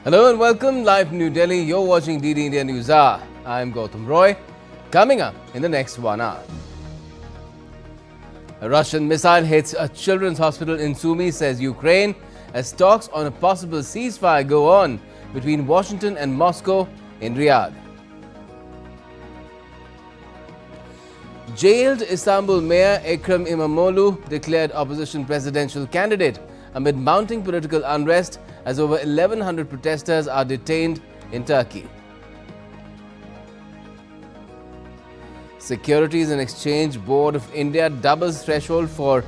Hello and welcome live from New Delhi. You're watching DD India Newshour. I'm Gautam Roy. Coming up in the next 1 hour. A Russian missile hits a children's hospital in Sumy, says Ukraine, as talks on a possible ceasefire go on between Washington and Moscow in Riyadh. Jailed Istanbul Mayor Ekrem İmamoğlu declared opposition presidential candidate amid mounting political unrest as over 1,100 protesters are detained in Turkey. Securities and Exchange Board of India doubles threshold for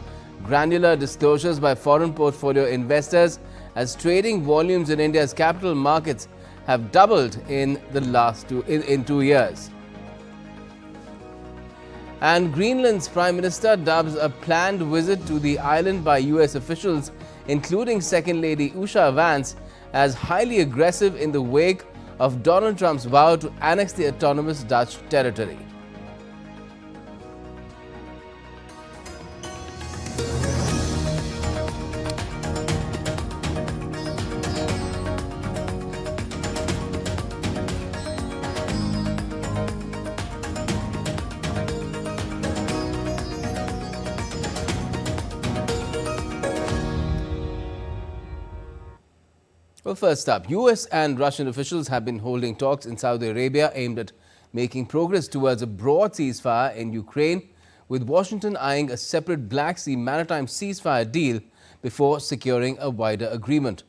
granular disclosures by foreign portfolio investors as trading volumes in India's capital markets have doubled in the last 2 years. And Greenland's Prime Minister dubs a planned visit to the island by US officials, including Second Lady Usha Vance, as highly aggressive in the wake of Donald Trump's vow to annex the autonomous Dutch territory. Well, first up, US and Russian officials have been holding talks in Saudi Arabia aimed at making progress towards a broad ceasefire in Ukraine, with Washington eyeing a separate Black Sea maritime ceasefire deal before securing a wider agreement.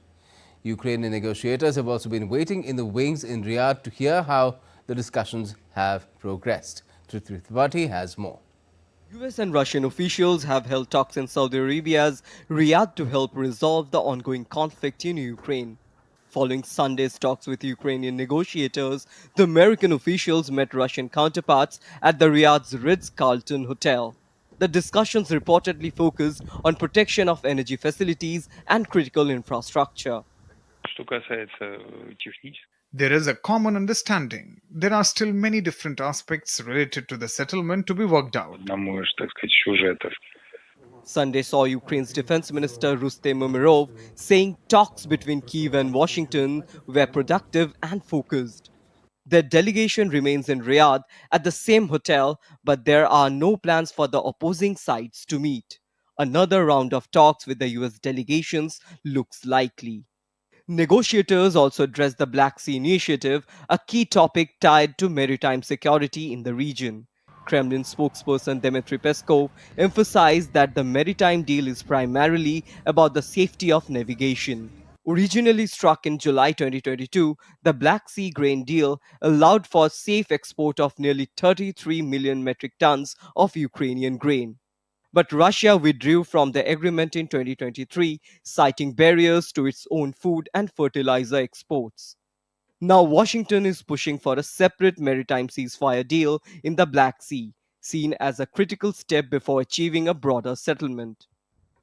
Ukrainian negotiators have also been waiting in the wings in Riyadh to hear how the discussions have progressed. Prasar Bharati has more. US and Russian officials have held talks in Saudi Arabia's Riyadh to help resolve the ongoing conflict in Ukraine. Following Sunday's talks with Ukrainian negotiators, the American officials met Russian counterparts at the Riyadh's Ritz-Carlton Hotel. The discussions reportedly focused on protection of energy facilities and critical infrastructure. There is a common understanding. There are still many different aspects related to the settlement to be worked out. Sunday saw Ukraine's Defense Minister Rustem Umerov saying talks between Kyiv and Washington were productive and focused. Their delegation remains in Riyadh at the same hotel, but there are no plans for the opposing sides to meet. Another round of talks with the US delegations looks likely. Negotiators also addressed the Black Sea Initiative, a key topic tied to maritime security in the region. Kremlin spokesperson Dmitry Peskov emphasized that the maritime deal is primarily about the safety of navigation. Originally struck in July 2022, the Black Sea grain deal allowed for safe export of nearly 33 million metric tons of Ukrainian grain. But Russia withdrew from the agreement in 2023, citing barriers to its own food and fertilizer exports. Now Washington is pushing for a separate maritime ceasefire deal in the Black Sea, seen as a critical step before achieving a broader settlement.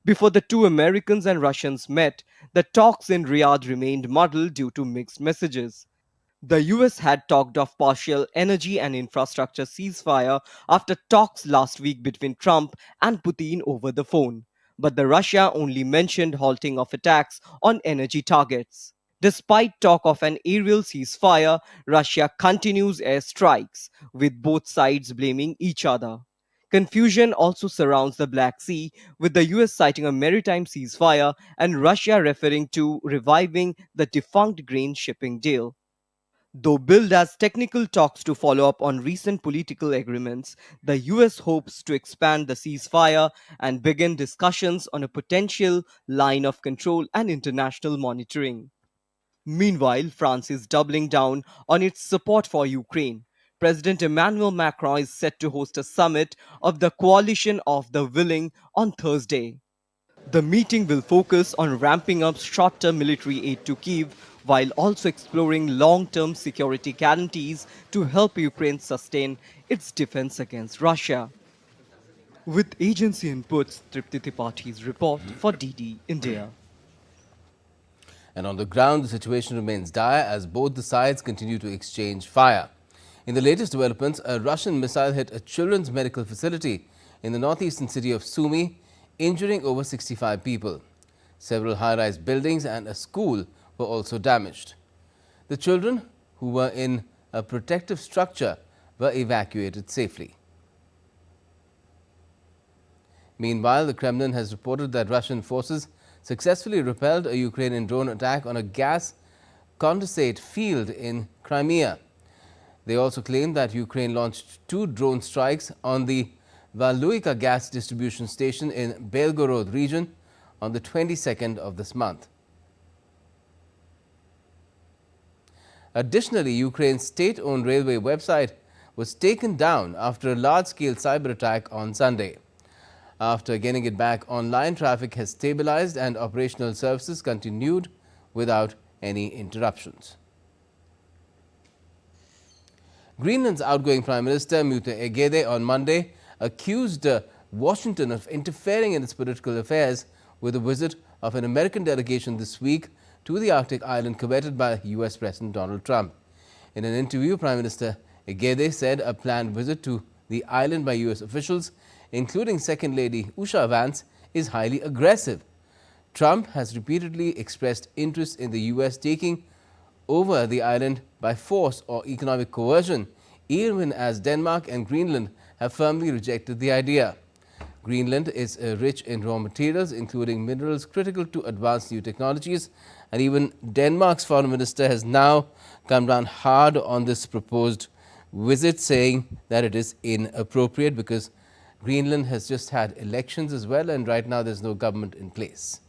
Before the two Americans and Russians met, the talks in Riyadh remained muddled due to mixed messages. The US had talked of partial energy and infrastructure ceasefire after talks last week between Trump and Putin over the phone, but the Russia only mentioned halting of attacks on energy targets. Despite talk of an aerial ceasefire, Russia continues airstrikes, with both sides blaming each other. Confusion also surrounds the Black Sea, with the US citing a maritime ceasefire and Russia referring to reviving the defunct grain shipping deal. Though billed as technical talks to follow up on recent political agreements, the US hopes to expand the ceasefire and begin discussions on a potential line of control and international monitoring. Meanwhile, France is doubling down on its support for Ukraine. President Emmanuel Macron is set to host a summit of the Coalition of the Willing on Thursday. The meeting will focus on ramping up short-term military aid to Kyiv while also exploring long-term security guarantees to help Ukraine sustain its defense against Russia. With agency inputs, Tripti Tripaঠি's report for DD India. And on the ground, the situation remains dire as both the sides continue to exchange fire. In the latest developments, a Russian missile hit a children's medical facility in the northeastern city of Sumy, injuring over 65 people. Several high-rise buildings and a school were also damaged. The children, who were in a protective structure, were evacuated safely. Meanwhile, the Kremlin has reported that Russian forces successfully repelled a Ukrainian drone attack on a gas condensate field in Crimea. They also claimed that Ukraine launched 2 drone strikes on the Valuika gas distribution station in Belgorod region on the 22nd of this month. Additionally, Ukraine's state-owned railway website was taken down after a large-scale cyber attack on Sunday. After getting it back online, traffic has stabilized and operational services continued without any interruptions. Greenland's outgoing Prime Minister Mute Egede on Monday accused Washington of interfering in its political affairs with a visit of an American delegation this week to the Arctic island coveted by US President Donald Trump. In an interview, Prime Minister Egede said a planned visit to the island by US officials, including Second Lady Usha Vance, is highly aggressive. Trump has repeatedly expressed interest in the US taking over the island by force or economic coercion, even as Denmark and Greenland have firmly rejected the idea. Greenland is rich in raw materials, including minerals critical to advanced new technologies, and even Denmark's foreign minister has now come down hard on this proposed visit, saying that it is inappropriate because Greenland has just had elections as well, and right now there's no government in place.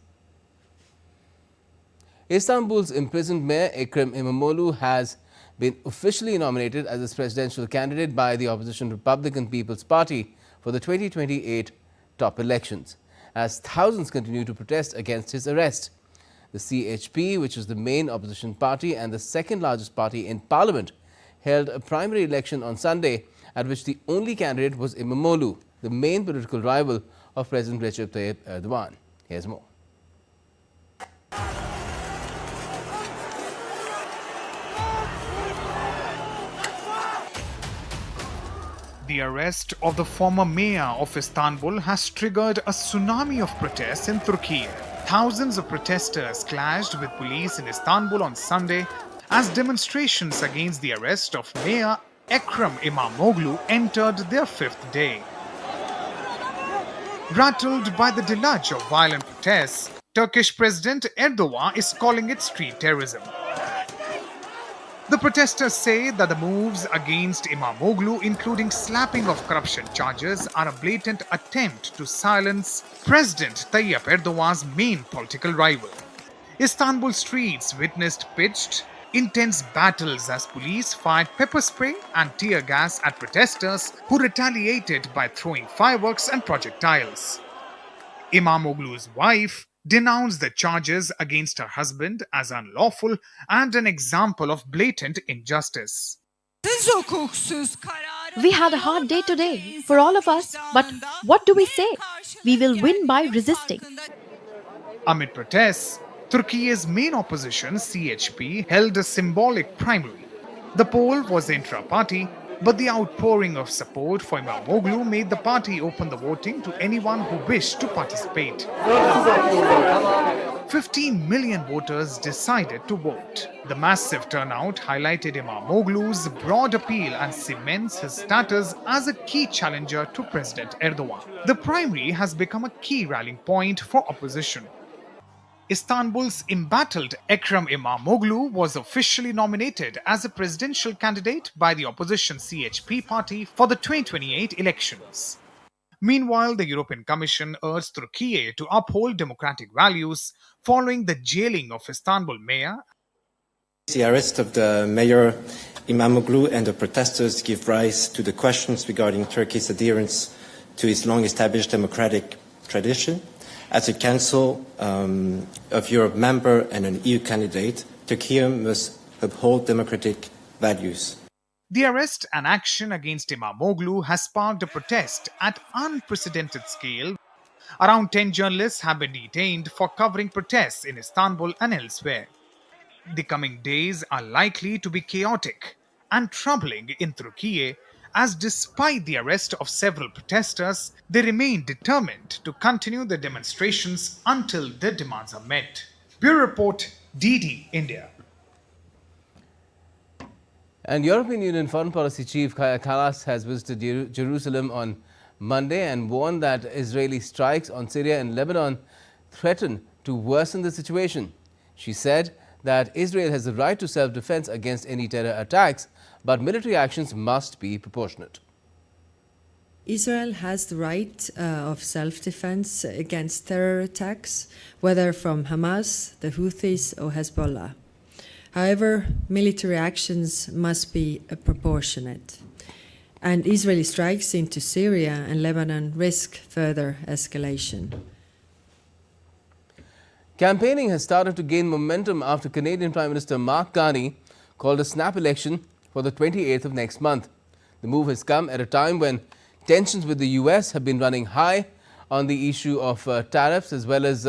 Istanbul's imprisoned mayor Ekrem İmamoğlu has been officially nominated as its presidential candidate by the opposition Republican People's Party for the 2028 top elections, as thousands continue to protest against his arrest. The CHP, which is the main opposition party and the second largest party in parliament, held a primary election on Sunday at which the only candidate was İmamoğlu, the main political rival of President Recep Tayyip Erdogan. Here's more. The arrest of the former mayor of Istanbul has triggered a tsunami of protests in Turkey. Thousands of protesters clashed with police in Istanbul on Sunday as demonstrations against the arrest of Mayor Ekrem İmamoğlu entered their 5th day. Rattled by the deluge of violent protests, Turkish President Erdogan is calling it street terrorism. The protesters say that the moves against İmamoğlu, including slapping of corruption charges, are a blatant attempt to silence President Tayyip Erdogan's main political rival. Istanbul streets witnessed pitched, intense battles as police fired pepper spray and tear gas at protesters who retaliated by throwing fireworks and projectiles. İmamoğlu's wife denounced the charges against her husband as unlawful and an example of blatant injustice. We had a hard day today for all of us, but what do we say? We will win by resisting. Amid protests, Turkey's main opposition, CHP, held a symbolic primary. The poll was intra-party, but the outpouring of support for İmamoğlu made the party open the voting to anyone who wished to participate. 15 million voters decided to vote. The massive turnout highlighted İmamoğlu's broad appeal and cements his status as a key challenger to President Erdogan. The primary has become a key rallying point for opposition. Istanbul's embattled Ekrem İmamoğlu was officially nominated as a presidential candidate by the opposition CHP party for the 2028 elections. Meanwhile, the European Commission urged Turkey to uphold democratic values following the jailing of Istanbul mayor. The arrest of the mayor İmamoğlu and the protesters give rise to the questions regarding Turkey's adherence to its long-established democratic tradition. As a Council of Europe member and an EU candidate, Turkey must uphold democratic values. The arrest and action against İmamoğlu has sparked a protest at unprecedented scale. Around 10 journalists have been detained for covering protests in Istanbul and elsewhere. The coming days are likely to be chaotic and troubling in Turkey, as despite the arrest of several protesters, they remain determined to continue their demonstrations until their demands are met. Bureau Report, DD India. And European Union Foreign Policy Chief Kaja Kallas has visited Jerusalem on Monday and warned that Israeli strikes on Syria and Lebanon threaten to worsen the situation. She said that Israel has the right to self-defense against any terror attacks, but military actions must be proportionate. Israel has the right of self-defense against terror attacks, whether from Hamas, the Houthis or Hezbollah. However, military actions must be proportionate, and Israeli strikes into Syria and Lebanon risk further escalation. Campaigning has started to gain momentum after Canadian Prime Minister Mark Carney called a snap election for the 28th of next month. The move has come at a time when tensions with the US have been running high on the issue of tariffs, as well as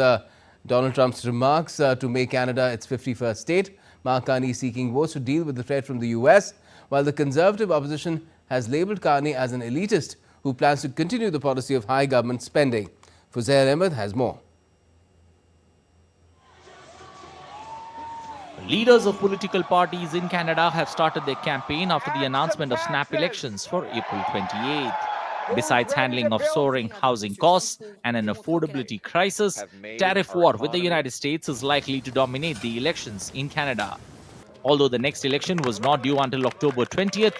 Donald Trump's remarks to make Canada its 51st state. Mark Carney is seeking votes to deal with the threat from the US, while the Conservative opposition has labelled Carney as an elitist who plans to continue the policy of high government spending. Fuzair Ahmed has more. Leaders of political parties in Canada have started their campaign after the announcement of snap elections for April 28th. Besides handling of soaring housing costs and an affordability crisis, tariff war with the United States is likely to dominate the elections in Canada. Although the next election was not due until October 20th,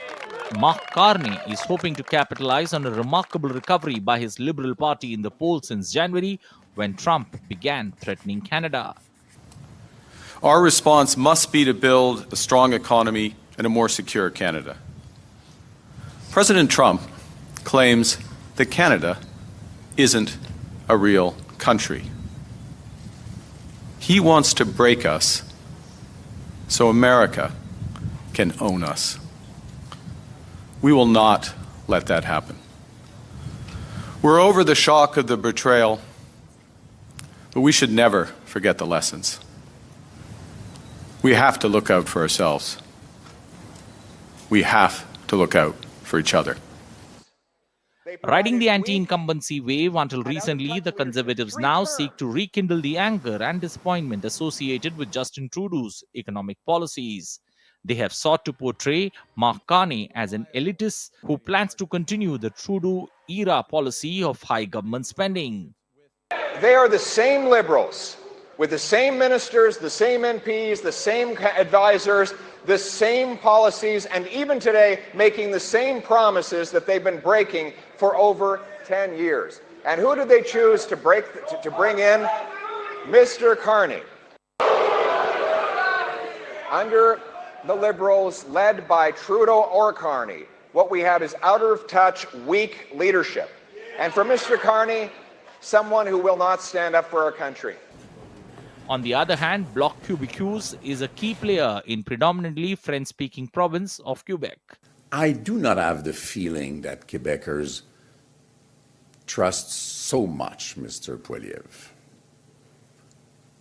Mark Carney is hoping to capitalize on a remarkable recovery by his Liberal Party in the polls since January, when Trump began threatening Canada. Our response must be to build a strong economy and a more secure Canada. President Trump claims that Canada isn't a real country. He wants to break us so America can own us. We will not let that happen. We're over the shock of the betrayal, but we should never forget the lessons. We have to look out for ourselves. We have to look out for each other. Riding the anti-incumbency wave until recently, the Conservatives now seek to rekindle the anger and disappointment associated with Justin Trudeau's economic policies. They have sought to portray Mark Carney as an elitist who plans to continue the Trudeau-era policy of high government spending. They are the same Liberals, with the same ministers, the same MPs, the same advisors, the same policies, and even today making the same promises that they've been breaking for over 10 years. And who did they choose to bring in? Mr. Carney. Under the Liberals, led by Trudeau or Carney, what we have is out-of-touch, weak leadership. And for Mr. Carney, someone who will not stand up for our country. On the other hand, Bloc Québécois is a key player in predominantly French-speaking province of Quebec. I do not have the feeling that Quebecers trust so much Mr. Poilievre.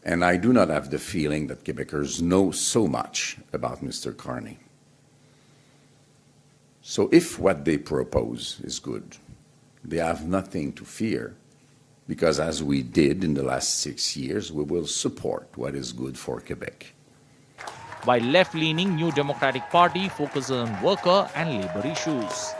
And I do not have the feeling that Quebecers know so much about Mr. Carney. So if what they propose is good, they have nothing to fear, because as we did in the last 6 years, we will support what is good for Quebec. While left-leaning New Democratic Party focuses on worker and labor issues.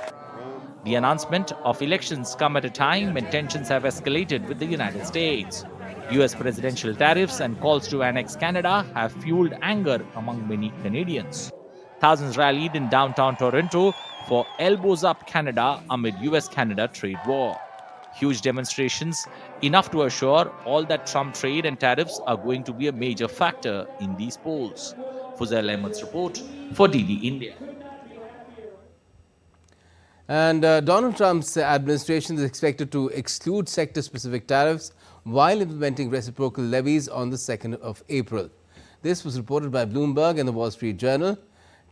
The announcement of elections come at a time when tensions have escalated with the United States. US presidential tariffs and calls to annex Canada have fueled anger among many Canadians. Thousands rallied in downtown Toronto for Elbows Up Canada amid US-Canada trade war. Huge demonstrations, enough to assure all that Trump trade and tariffs are going to be a major factor in these polls. Fuzair Ahmed's report for DD India. And Donald Trump's administration is expected to exclude sector-specific tariffs while implementing reciprocal levies on the 2nd of April. This was reported by Bloomberg and the Wall Street Journal.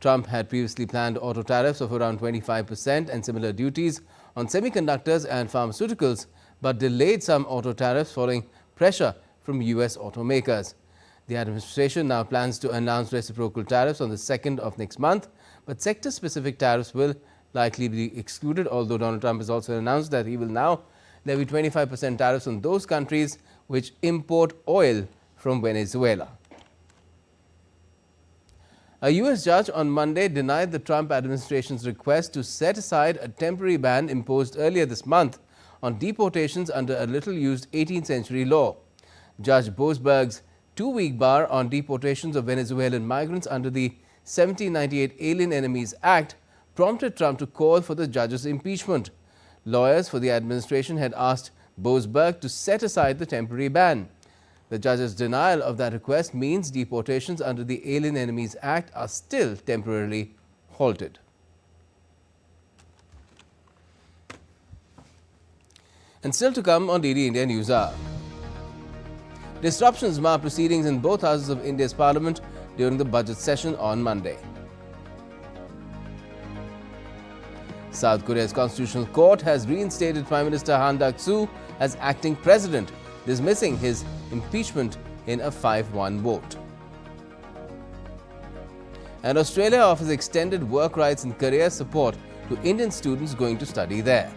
Trump had previously planned auto tariffs of around 25% and similar duties on semiconductors and pharmaceuticals, but delayed some auto tariffs following pressure from US automakers. The administration now plans to announce reciprocal tariffs on the 2nd of next month, but sector-specific tariffs will likely be excluded, although Donald Trump has also announced that he will now levy 25% tariffs on those countries which import oil from Venezuela. A U.S. judge on Monday denied the Trump administration's request to set aside a temporary ban imposed earlier this month on deportations under a little-used 18th century law. Judge Boasberg's two-week bar on deportations of Venezuelan migrants under the 1798 Alien Enemies Act prompted Trump to call for the judge's impeachment. Lawyers for the administration had asked Boasberg to set aside the temporary ban. The judge's denial of that request means deportations under the Alien Enemies Act are still temporarily halted. And still to come on DD India Newshour. Disruptions mar proceedings in both houses of India's parliament during the budget session on Monday. South Korea's Constitutional Court has reinstated Prime Minister Han Duck-soo as acting president, dismissing his impeachment in a 5-1 vote. And Australia offers extended work rights and career support to Indian students going to study there.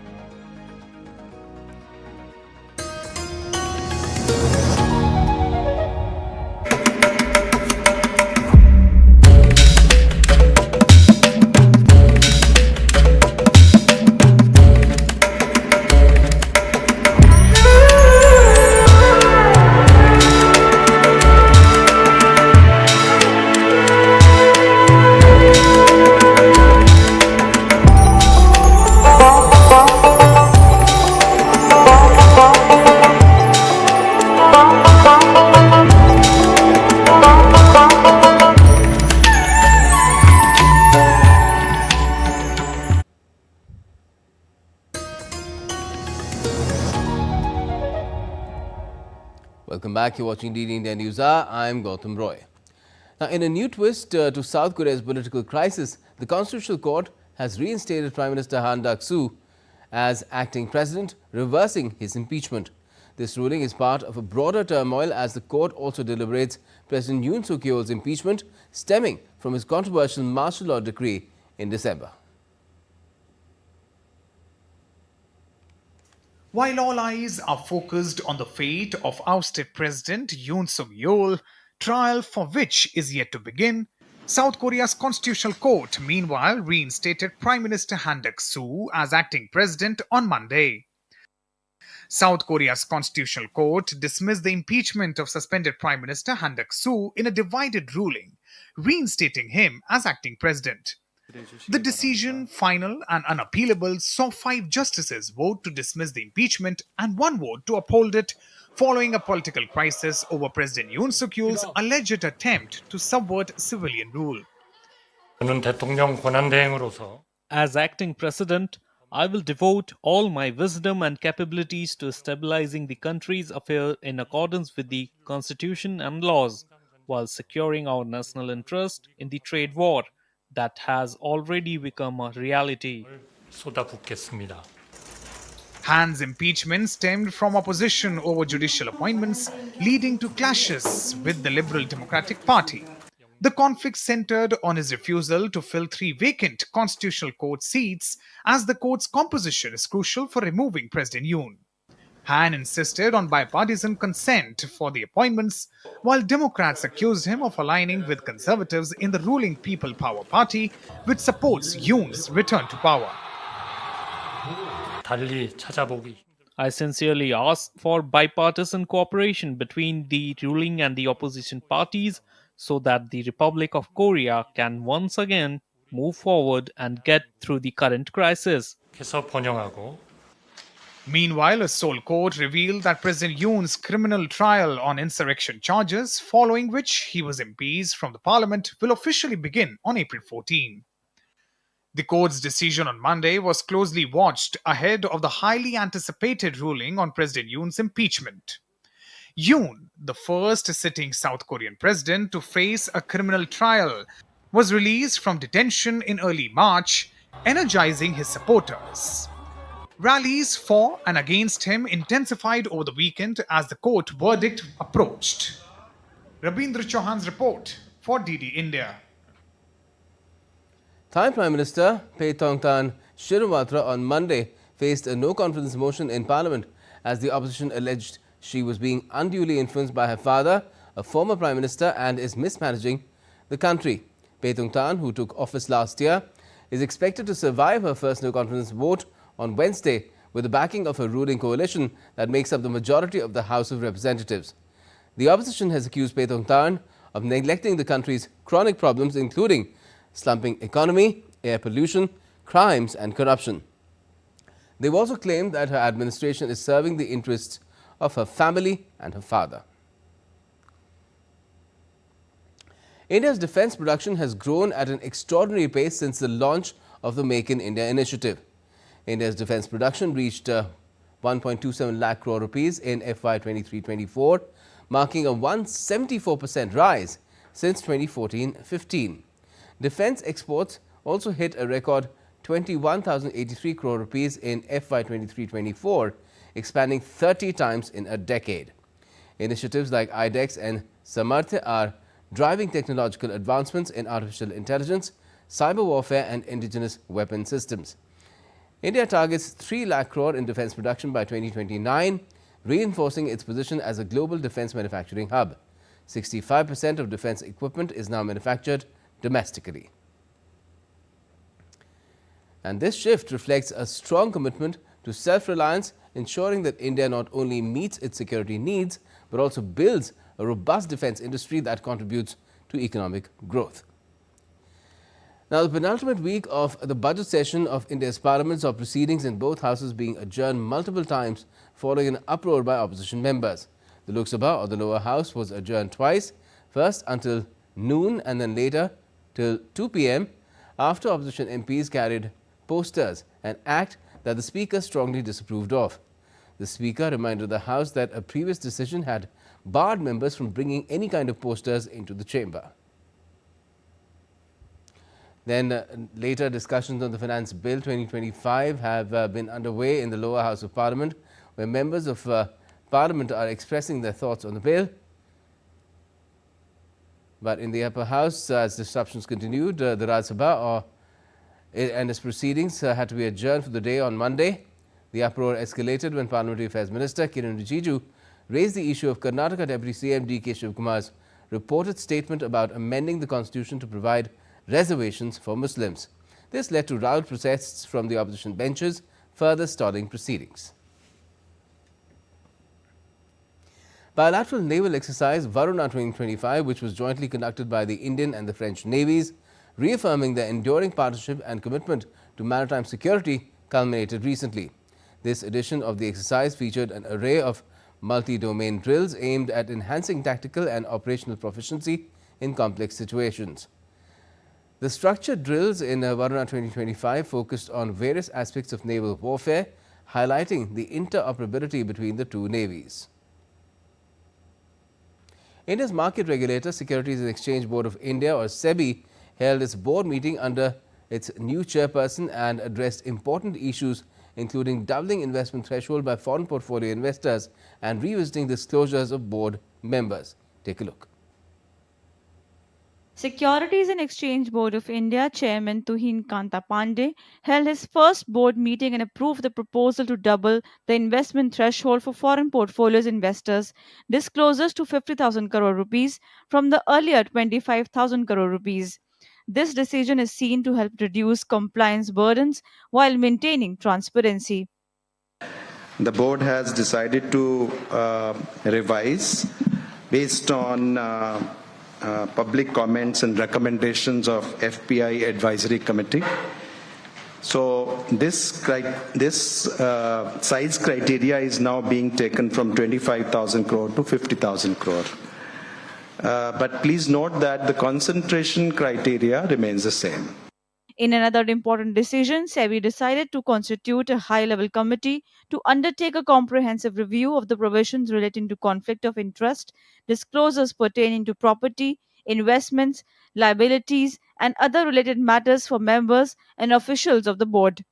Welcome back. You're watching DD India Newshour. I'm Gautam Roy. Now, in a new twist to South Korea's political crisis, the Constitutional Court has reinstated Prime Minister Han Duck-soo as acting president, reversing his impeachment. This ruling is part of a broader turmoil as the court also deliberates President Yoon Suk-yeol's impeachment stemming from his controversial martial law decree in December. While all eyes are focused on the fate of ousted President Yoon Suk-yeol, trial for which is yet to begin, South Korea's Constitutional Court meanwhile reinstated Prime Minister Han Duck-soo as acting president on Monday. South Korea's Constitutional Court dismissed the impeachment of suspended Prime Minister Han Duck-soo in a divided ruling, reinstating him as acting president. The decision, final and unappealable, saw 5 justices vote to dismiss the impeachment and 1 vote to uphold it, following a political crisis over President Yoon Suk-yeol's alleged attempt to subvert civilian rule. As acting president, I will devote all my wisdom and capabilities to stabilizing the country's affairs in accordance with the constitution and laws, while securing our national interest in the trade war that has already become a reality. Han's impeachment stemmed from opposition over judicial appointments, leading to clashes with the Liberal Democratic Party. The conflict centered on his refusal to fill 3 vacant Constitutional Court seats, as the court's composition is crucial for removing President Yoon. Han insisted on bipartisan consent for the appointments, while Democrats accused him of aligning with conservatives in the ruling People Power Party, which supports Yoon's return to power. I sincerely ask for bipartisan cooperation between the ruling and the opposition parties so that the Republic of Korea can once again move forward and get through the current crisis. Meanwhile, a Seoul court revealed that President Yoon's criminal trial on insurrection charges, following which he was impeached from the parliament, will officially begin on April 14. The court's decision on Monday was closely watched ahead of the highly anticipated ruling on President Yoon's impeachment. Yoon, the first sitting South Korean president to face a criminal trial, was released from detention in early March, energizing his supporters. Rallies for and against him intensified over the weekend as the court verdict approached. Rabindra Chauhan's report for DD India. Thai Prime Minister Paetongtarn Shinawatra on Monday faced a no-confidence motion in Parliament as the opposition alleged she was being unduly influenced by her father, a former Prime Minister, and is mismanaging the country. Paetongtarn, who took office last year, is expected to survive her first no-confidence vote on Wednesday with the backing of a ruling coalition that makes up the majority of the House of Representatives. The opposition has accused Paetongtarn of neglecting the country's chronic problems, including slumping economy, air pollution, crimes and corruption. They've also claimed that her administration is serving the interests of her family and her father. India's defence production has grown at an extraordinary pace since the launch of the Make in India initiative. India's defence production reached 1.27 lakh crore rupees in FY 23-24, marking a 174% rise since 2014-15. Defence exports also hit a record 21,083 crore rupees in FY 23-24, expanding 30 times in a decade. Initiatives like IDEX and Samarthya are driving technological advancements in artificial intelligence, cyber warfare and indigenous weapon systems. India targets 3 lakh crore in defence production by 2029, reinforcing its position as a global defence manufacturing hub. 65% of defence equipment is now manufactured domestically. And this shift reflects a strong commitment to self-reliance, ensuring that India not only meets its security needs, but also builds a robust defence industry that contributes to economic growth. Now, the penultimate week of the budget session of India's parliament saw proceedings in both houses being adjourned multiple times following an uproar by opposition members. The Lok Sabha, or the lower house, was adjourned twice, first until noon and then later till 2 p.m. after opposition MPs carried posters, an act that the Speaker strongly disapproved of. The Speaker reminded the House that a previous decision had barred members from bringing any kind of posters into the chamber. Then later discussions on the Finance Bill 2025 have been underway in the lower house of Parliament, where members of Parliament are expressing their thoughts on the bill. But in the upper house, as disruptions continued, the Rajya Sabha and its proceedings had to be adjourned for the day on Monday. The uproar escalated when Parliamentary Affairs Minister Kiran Rijiju raised the issue of Karnataka Deputy CM D.K. Shivkumar's reported statement about amending the constitution to provide reservations for Muslims. This led to loud protests from the opposition benches, further stalling proceedings. Bilateral naval exercise Varuna 2025, which was jointly conducted by the Indian and the French navies, reaffirming their enduring partnership and commitment to maritime security, culminated recently. This edition of the exercise featured an array of multi-domain drills aimed at enhancing tactical and operational proficiency in complex situations. The structured drills in Varuna 2025 focused on various aspects of naval warfare, highlighting the interoperability between the two navies. India's market regulator, Securities and Exchange Board of India, or SEBI, held its board meeting under its new chairperson and addressed important issues, including doubling investment threshold by foreign portfolio investors and revisiting disclosures of board members. Take a look. Securities and Exchange Board of India Chairman Tuhin Kanta Pandey held his first board meeting and approved the proposal to double the investment threshold for foreign portfolios investors disclosures to 50,000 crore rupees from the earlier 25,000 crore rupees. This decision is seen to help reduce compliance burdens while maintaining transparency. The board has decided to revise based on public comments and recommendations of FPI Advisory Committee. So this size criteria is now being taken from 25,000 crore to 50,000 crore. But please note that the concentration criteria remains the same. In another important decision, SEBI decided to constitute a high-level committee to undertake a comprehensive review of the provisions relating to conflict of interest, disclosures pertaining to property, investments, liabilities, and other related matters for members and officials of the board.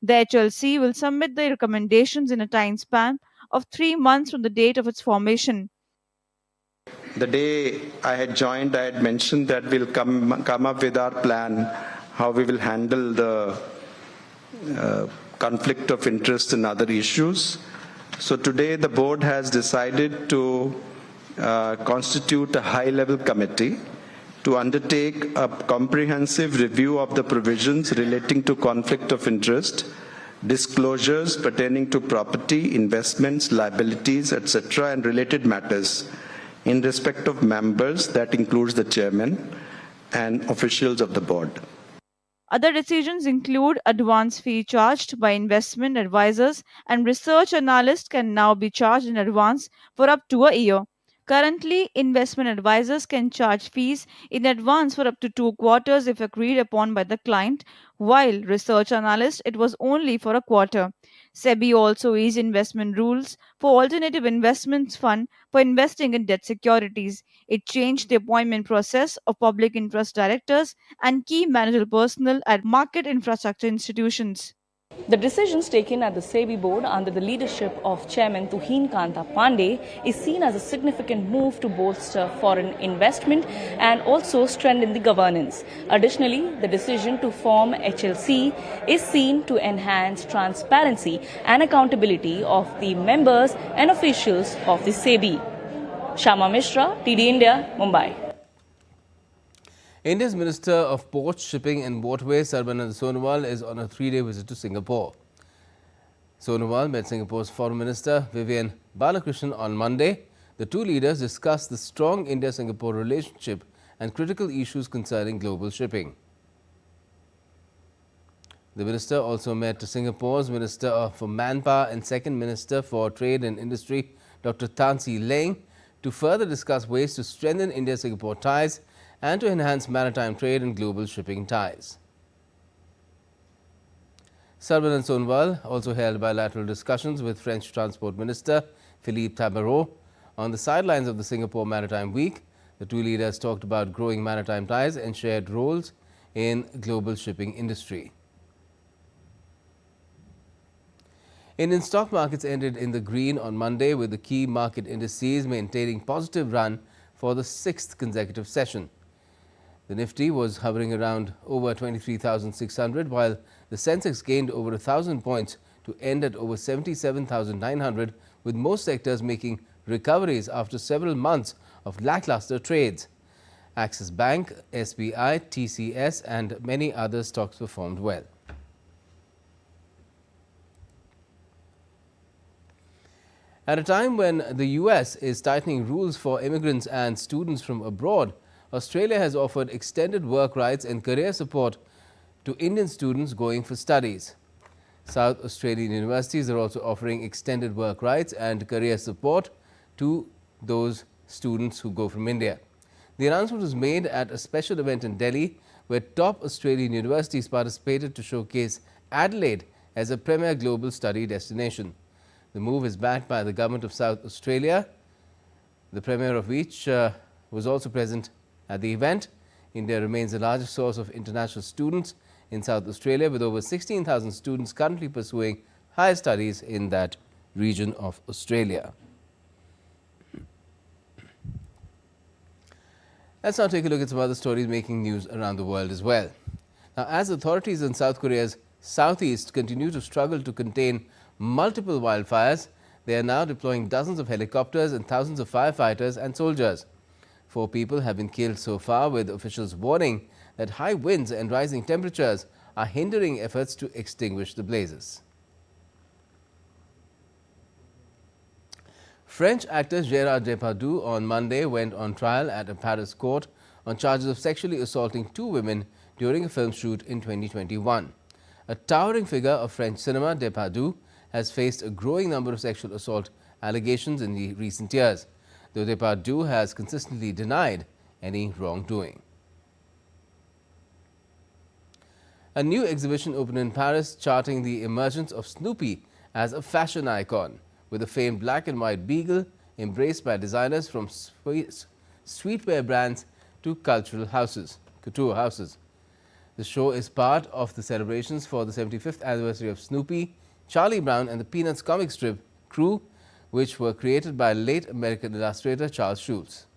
The HLC will submit the recommendations in a time span of 3 months from the date of its formation. The day I had joined, I had mentioned that we'll come up with our plan, how we will handle the conflict of interest and other issues. So today the board has decided to constitute a high-level committee to undertake a comprehensive review of the provisions relating to conflict of interest, disclosures pertaining to property, investments, liabilities, etc., and related matters in respect of members, that includes the chairman and officials of the board. Other decisions include advance fee charged by investment advisors and research analysts can now be charged in advance for up to a year. Currently, investment advisors can charge fees in advance for up to 2 quarters if agreed upon by the client, while research analysts it was only for a quarter. SEBI also eased investment rules for alternative investments fund for investing in debt securities. It changed the appointment process of public interest directors and key managerial personnel at market infrastructure institutions. The decisions taken at the SEBI board under the leadership of Chairman Tuhin Kanta Pandey is seen as a significant move to bolster foreign investment and also strengthen the governance. Additionally, the decision to form HLC is seen to enhance transparency and accountability of the members and officials of the SEBI. Shama Mishra, TD India, Mumbai. India's Minister of Ports, Shipping and Waterways, Sarbanand Sonowal, is on a 3-day visit to Singapore. Sonowal met Singapore's Foreign Minister Vivian Balakrishnan on Monday. The two leaders discussed the strong India-Singapore relationship and critical issues concerning global shipping. The minister also met Singapore's Minister for Manpower and Second Minister for Trade and Industry, Dr. Tan See Leng, to further discuss ways to strengthen India-Singapore ties and to enhance maritime trade and global shipping ties. Sarbanand Sonowal also held bilateral discussions with French Transport Minister Philippe Tabarot on the sidelines of the Singapore Maritime Week. The two leaders talked about growing maritime ties and shared roles in global shipping industry. Indian stock markets ended in the green on Monday, with the key market indices maintaining positive run for the 6th consecutive session. The Nifty was hovering around over 23,600, while the Sensex gained over 1,000 points to end at over 77,900, with most sectors making recoveries after several months of lackluster trades. Axis Bank, SBI, TCS and many other stocks performed well. At a time when the US is tightening rules for immigrants and students from abroad, Australia has offered extended work rights and career support to Indian students going for studies. South Australian universities are also offering extended work rights and career support to those students who go from India. The announcement was made at a special event in Delhi, where top Australian universities participated to showcase Adelaide as a premier global study destination. The move is backed by the Government of South Australia, the Premier of which was also present at the event. India remains the largest source of international students in South Australia, with over 16,000 students currently pursuing higher studies in that region of Australia. Let's now take a look at some other stories making news around the world as well. Now, as authorities in South Korea's southeast continue to struggle to contain multiple wildfires, they are now deploying dozens of helicopters and thousands of firefighters and soldiers. 4 people have been killed so far, with officials warning that high winds and rising temperatures are hindering efforts to extinguish the blazes. French actor Gérard Depardieu on Monday went on trial at a Paris court on charges of sexually assaulting 2 women during a film shoot in 2021. A towering figure of French cinema, Depardieu has faced a growing number of sexual assault allegations in the recent years, though Depardieu has consistently denied any wrongdoing. A new exhibition opened in Paris charting the emergence of Snoopy as a fashion icon, with the famed black and white beagle embraced by designers from streetwear brands to couture houses. The show is part of the celebrations for the 75th anniversary of Snoopy, Charlie Brown and the Peanuts comic strip Crew, which were created by late American illustrator Charles Schulz.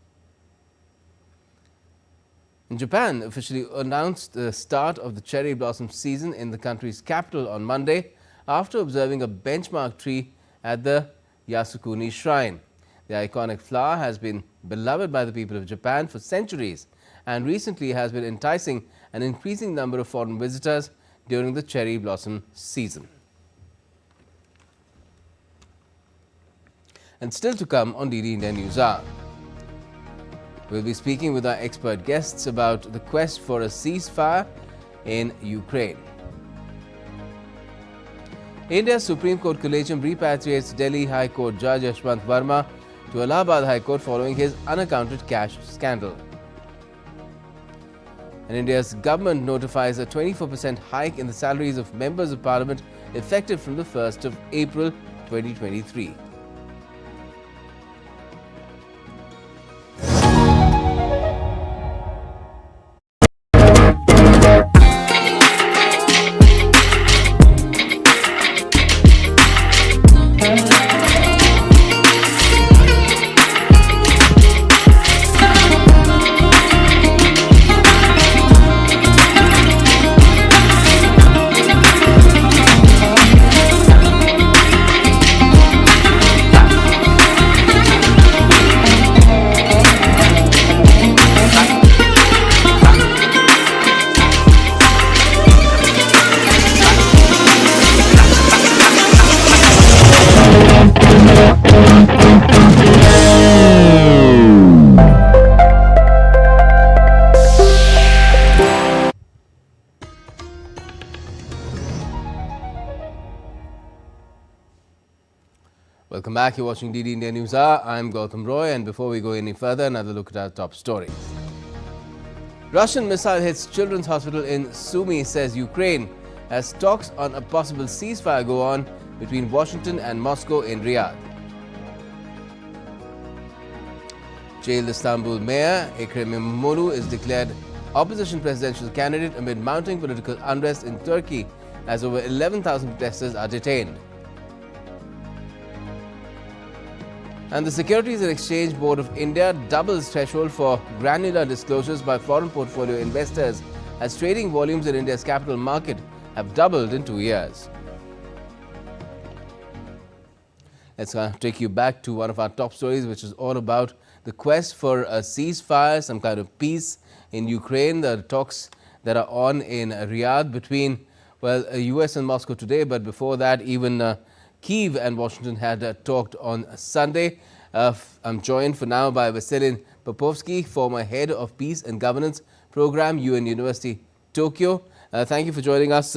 Japan officially announced the start of the cherry blossom season in the country's capital on Monday, after observing a benchmark tree at the Yasukuni Shrine. The iconic flower has been beloved by the people of Japan for centuries and recently has been enticing an increasing number of foreign visitors during the cherry blossom season. And still to come on DD India Newshour, we'll be speaking with our expert guests about the quest for a ceasefire in Ukraine. India's Supreme Court Collegium repatriates Delhi High Court Judge Yashwant Verma to Allahabad High Court following his unaccounted cash scandal. And India's government notifies a 24% hike in the salaries of members of parliament effective from the 1st of April 2023. Welcome back. You're watching DD India Newshour. I'm Gautam Roy, and before we go any further, another look at our top stories. Russian missile hits children's hospital in Sumy, says Ukraine, as talks on a possible ceasefire go on between Washington and Moscow in Riyadh. Jailed Istanbul Mayor Ekrem İmamoğlu is declared opposition presidential candidate amid mounting political unrest in Turkey, as over 11,000 protesters are detained. And the Securities and Exchange Board of India doubles threshold for granular disclosures by foreign portfolio investors, as trading volumes in India's capital market have doubled in 2 years. Let's take you back to one of our top stories, which is all about the quest for a ceasefire, some kind of peace in Ukraine. The talks that are on in Riyadh between, well, US and Moscow today, but before that, even Kyiv and Washington had talked on Sunday. I'm joined for now by Vasilin Popovsky, former head of Peace and Governance Program, UN University, Tokyo. Thank you for joining us,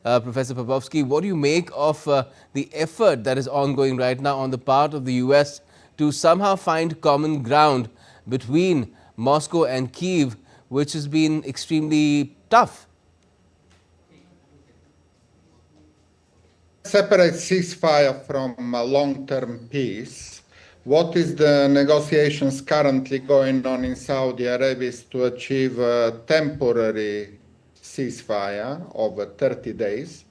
Professor Popovsky. What do you make of the effort that is ongoing right now on the part of the US to somehow find common ground between Moscow and Kyiv, which has been extremely tough? Separate ceasefire from long-term peace. What is the negotiations currently going on in Saudi Arabia is to achieve a temporary ceasefire over 30 days.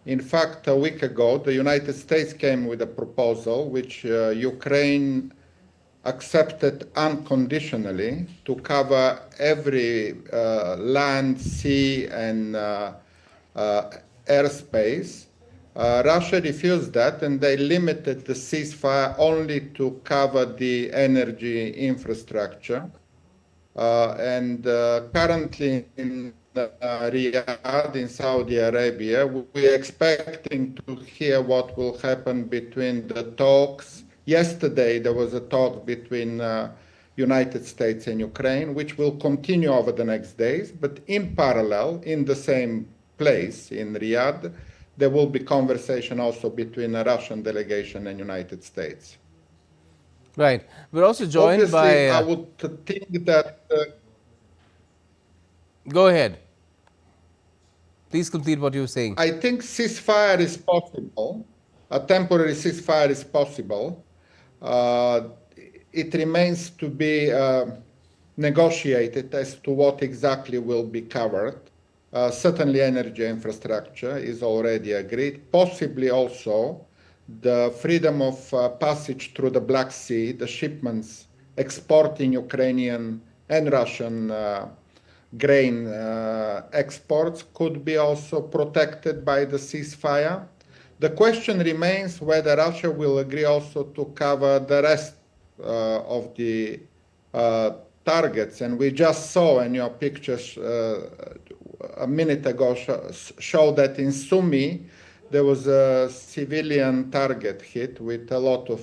In fact, a week ago, the United States came with a proposal which Ukraine accepted unconditionally to cover every land, sea, and airspace. Russia refused that, and they limited the ceasefire only to cover the energy infrastructure. Currently in Riyadh, in Saudi Arabia, we're expecting to hear what will happen between the talks. Yesterday, there was a talk between United States and Ukraine, which will continue over the next days. But in parallel, in the same place, in Riyadh, there will be conversation also between a Russian delegation and United States. Right. We're also joined Obviously, by... I would think that... Go ahead. Please complete what you were saying. I think ceasefire is possible. A temporary ceasefire is possible. It remains to be negotiated as to what exactly will be covered. Certainly energy infrastructure is already agreed, possibly also the freedom of passage through the Black Sea, the shipments exporting Ukrainian and Russian grain exports could be also protected by the ceasefire. The question remains whether Russia will agree also to cover the rest of the targets, and we just saw in your pictures a minute ago show that in Sumy there was a civilian target hit with a lot of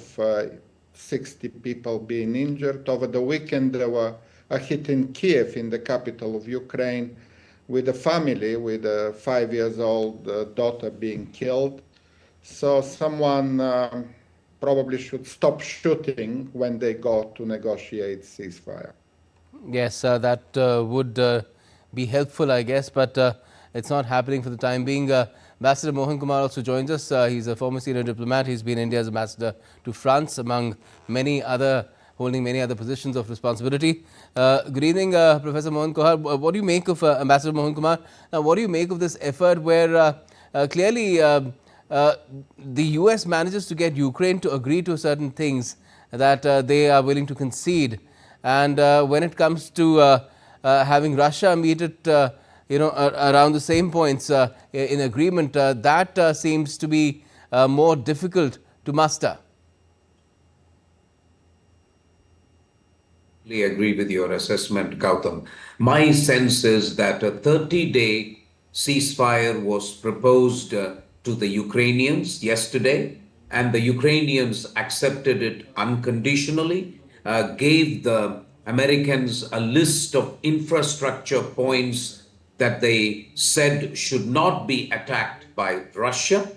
60 people being injured. Over the weekend there were a hit in Kiev, in the capital of Ukraine, with a family with a 5-year-old daughter being killed. So someone probably should stop shooting when they go to negotiate ceasefire. Yes, that would be helpful, I guess, but it's not happening for the time being. Ambassador Mohan Kumar also joins us. He's a former senior diplomat. He's been India's ambassador to France, among holding many other positions of responsibility. Good evening, Professor Mohan Kumar. What do you make of Ambassador Mohan Kumar? Now, what do you make of this effort where clearly the US manages to get Ukraine to agree to certain things that they are willing to concede, and when it comes to having Russia meet it around the same points in agreement, that seems to be more difficult to muster? I agree with your assessment, Gautam. My sense is that a 30-day ceasefire was proposed to the Ukrainians yesterday, and the Ukrainians accepted it unconditionally, gave the Americans a list of infrastructure points that they said should not be attacked by Russia.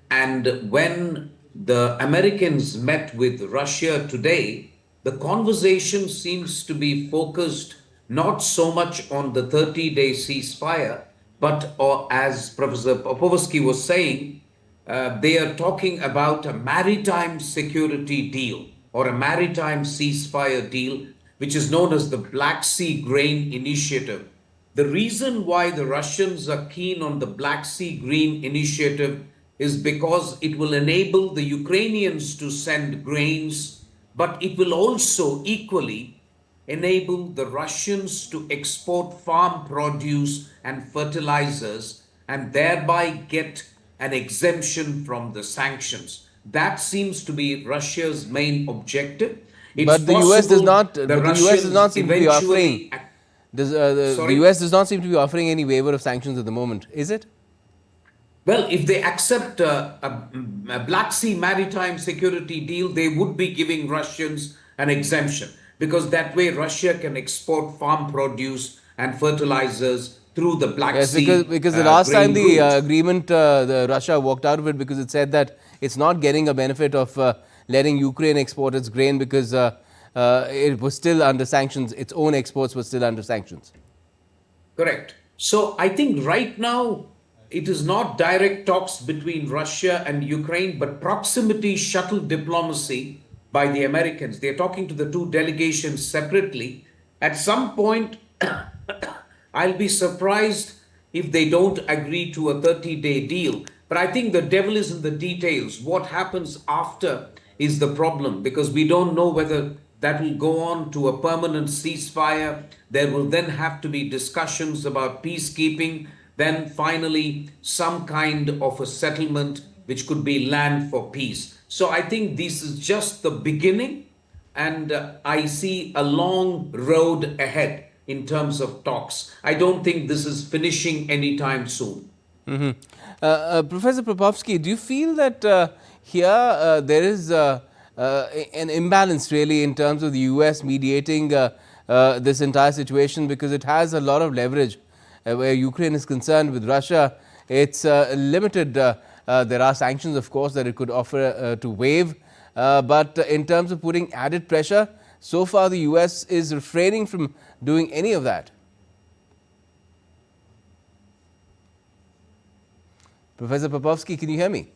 And when the Americans met with Russia today, the conversation seems to be focused not so much on the 30-day ceasefire, but as Professor Popovsky was saying, they are talking about a maritime security deal or a maritime ceasefire deal, which is known as the Black Sea Grain Initiative. The reason why the Russians are keen on the Black Sea Grain Initiative is because it will enable the Ukrainians to send grains, but it will also equally enable the Russians to export farm produce and fertilizers and thereby get an exemption from the sanctions. That seems to be Russia's main objective. But the US does not. The US does not seem to be offering. The US does not seem to be offering any waiver of sanctions at the moment, is it? Well, if they accept a Black Sea maritime security deal, they would be giving Russians an exemption, because that way Russia can export farm produce and fertilizers through the Black Sea. Because the last time the agreement, Russia walked out of it because it said that it's not getting a benefit of letting Ukraine export its grain because it was still under sanctions. Its own exports were still under sanctions. Correct. So I think right now it is not direct talks between Russia and Ukraine, but proximity shuttle diplomacy by the Americans. They're talking to the two delegations separately. At some point, I'll be surprised if they don't agree to a 30-day deal. But I think the devil is in the details. What happens after is the problem, because we don't know whether that will go on to a permanent ceasefire. There will then have to be discussions about peacekeeping. Then finally, some kind of a settlement, which could be land for peace. So I think this is just the beginning, and I see a long road ahead in terms of talks. I don't think this is finishing anytime soon. Professor Popovsky, do you feel that here there is an imbalance really in terms of the US mediating this entire situation, because it has a lot of leverage? Where Ukraine is concerned with Russia, it's limited. There are sanctions, of course, that it could offer to waive. But in terms of putting added pressure, so far the US is refraining from doing any of that. Professor Popovsky, can you hear me?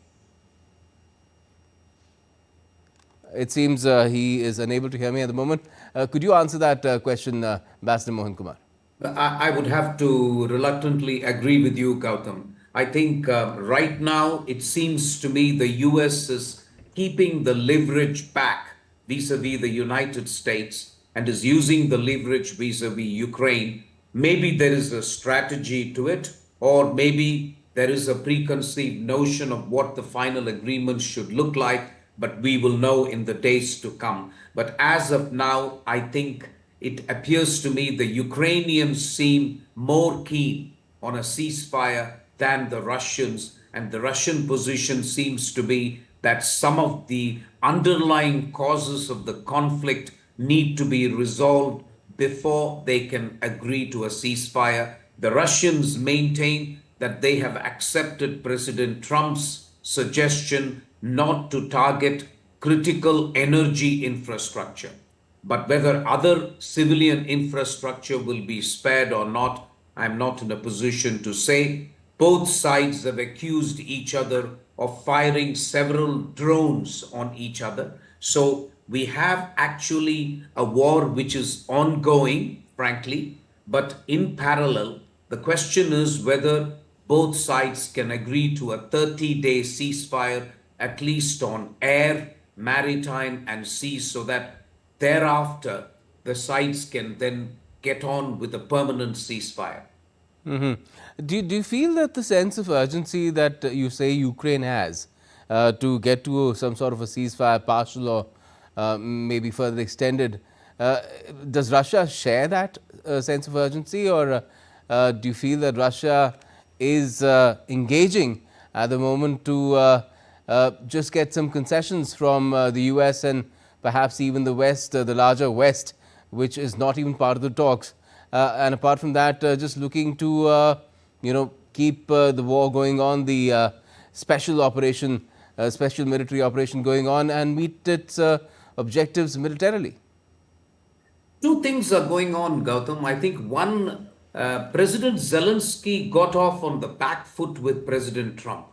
It seems he is unable to hear me at the moment. Could you answer that question, Ambassador Mohan Kumar? I would have to reluctantly agree with you, Gautam. I think right now it seems to me the US is keeping the leverage back vis-a-vis the United States and is using the leverage vis-a-vis Ukraine. Maybe there is a strategy to it, or maybe there is a preconceived notion of what the final agreement should look like, but we will know in the days to come. But as of now, I think it appears to me the Ukrainians seem more keen on a ceasefire than the Russians, and the Russian position seems to be that some of the underlying causes of the conflict need to be resolved before they can agree to a ceasefire. The Russians maintain that they have accepted President Trump's suggestion not to target critical energy infrastructure. But whether other civilian infrastructure will be spared or not, I'm not in a position to say. Both sides have accused each other of firing several drones on each other. So we have actually a war which is ongoing, frankly, but in parallel, the question is whether both sides can agree to a 30-day ceasefire, at least on air, maritime, and sea, so that thereafter the sides can then get on with a permanent ceasefire. Do you feel that the sense of urgency that you say Ukraine has to get to some sort of a ceasefire, partial or maybe further extended, does Russia share that sense of urgency, or do you feel that Russia is engaging at the moment to just get some concessions from the US and perhaps even the West, the larger West, which is not even part of the talks? And apart from that, just looking to keep the war going on, the special operation, special military operation going on, and meet its objectives militarily. Two things are going on, Gautam. I think one, President Zelensky got off on the back foot with President Trump.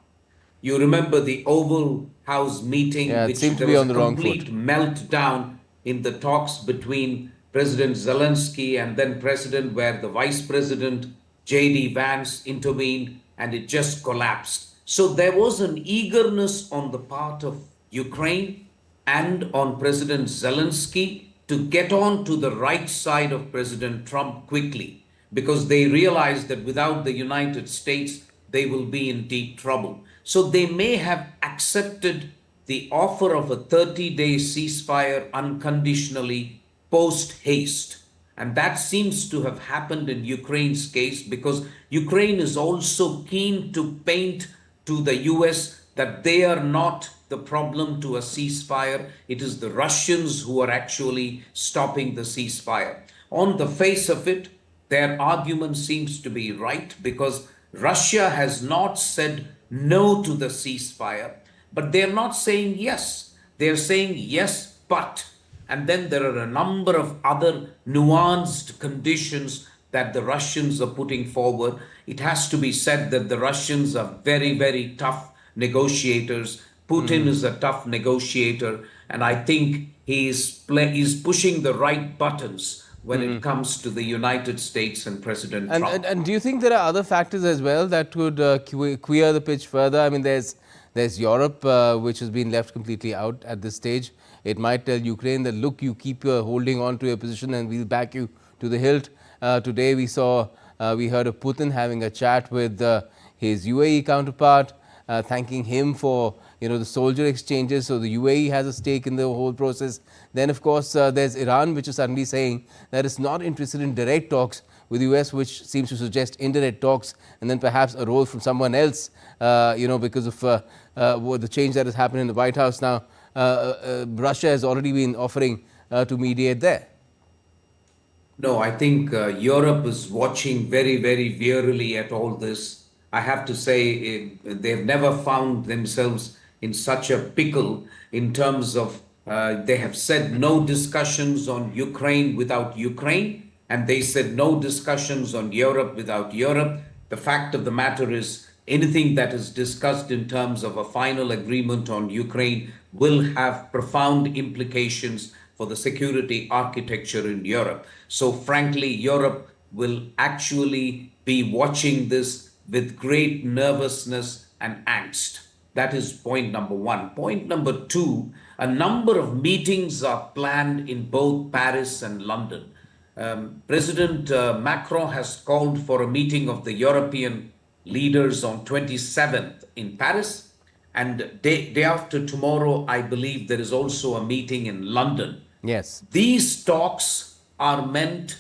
You remember the Oval House meeting, which there was a complete meltdown in the talks between President Zelensky and then President, where the Vice President J.D. Vance intervened, and it just collapsed. So there was an eagerness on the part of Ukraine and on President Zelensky to get on to the right side of President Trump quickly, because they realized that without the United States, they will be in deep trouble. So they may have accepted the offer of a 30-day ceasefire unconditionally post-haste. And that seems to have happened in Ukraine's case, because Ukraine is also keen to paint to the US that they are not the problem to a ceasefire. It is the Russians who are actually stopping the ceasefire. On the face of it, their argument seems to be right, because Russia has not said no to the ceasefire, but they're not saying yes. They're saying yes, but. And then there are a number of other nuanced conditions that the Russians are putting forward. It has to be said that the Russians are very, very tough negotiators. Putin is a tough negotiator, and I think he's pushing the right buttons when it comes to the United States and President Trump. And do you think there are other factors as well that could queer the pitch further? I mean, there's Europe, which has been left completely out at this stage. It might tell Ukraine that, look, you keep holding on to your position and we'll back you to the hilt. Today we heard of Putin having a chat with his UAE counterpart, thanking him for the soldier exchanges. So the UAE has a stake in the whole process. Then, of course, there's Iran, which is suddenly saying that it's not interested in direct talks with the US, which seems to suggest indirect talks, and then perhaps a role from someone else, because of the change that has happened in the White House now. Russia has already been offering to mediate there. No, I think Europe is watching very, very wearily at all this. I have to say they've never found themselves in such a pickle in terms of they have said no discussions on Ukraine without Ukraine, and they said no discussions on Europe without Europe. The fact of the matter is, anything that is discussed in terms of a final agreement on Ukraine will have profound implications for the security architecture in Europe. So frankly, Europe will actually be watching this with great nervousness and angst. That is point number one. Point number two, a number of meetings are planned in both Paris and London. President Macron has called for a meeting of the European leaders on 27th in Paris, and day after tomorrow, I believe there is also a meeting in London. Yes. These talks are meant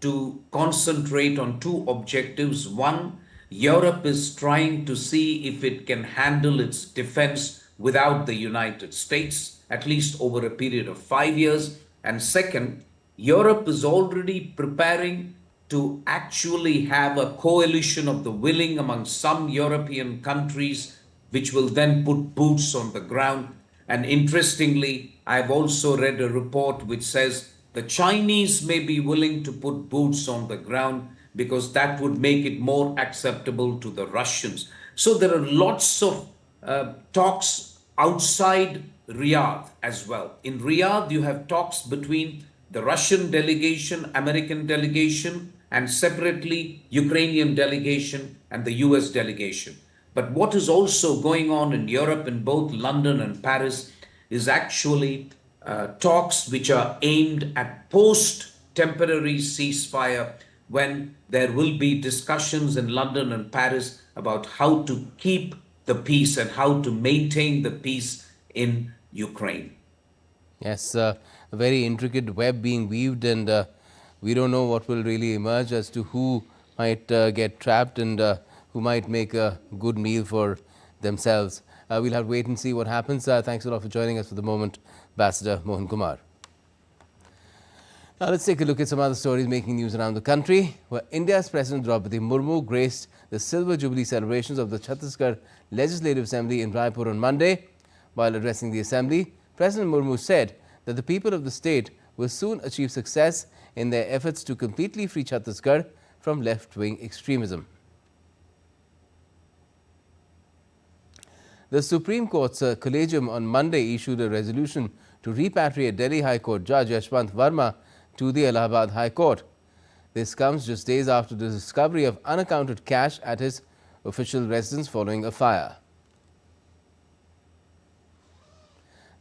to concentrate on two objectives. One, Europe is trying to see if it can handle its defense without the United States, at least over a period of 5 years. And second, Europe is already preparing to actually have a coalition of the willing among some European countries, which will then put boots on the ground. And interestingly, I've also read a report which says the Chinese may be willing to put boots on the ground because that would make it more acceptable to the Russians. So there are lots of talks outside Riyadh as well. In Riyadh, you have talks between the Russian delegation, American delegation, and separately Ukrainian delegation and the US delegation. But what is also going on in Europe, in both London and Paris, is actually talks which are aimed at post-temporary ceasefire, when there will be discussions in London and Paris about how to keep the peace and how to maintain the peace in Ukraine. Yes, a very intricate web being weaved, and we don't know what will really emerge as to who might get trapped and who might make a good meal for themselves. We'll have to wait and see what happens. Thanks a lot for joining us for the moment, Ambassador Mohan Kumar. Now let's take a look at some other stories making news around the country, where India's President Draupadi Murmu graced the Silver Jubilee celebrations of the Chhattisgarh Legislative Assembly in Raipur on Monday. While addressing the Assembly, President Murmu said that the people of the state will soon achieve success in their efforts to completely free Chhattisgarh from left-wing extremism. The Supreme Court's collegium on Monday issued a resolution to repatriate Delhi High Court Judge Yashwant Verma to the Allahabad High Court. This comes just days after the discovery of unaccounted cash at his official residence following a fire.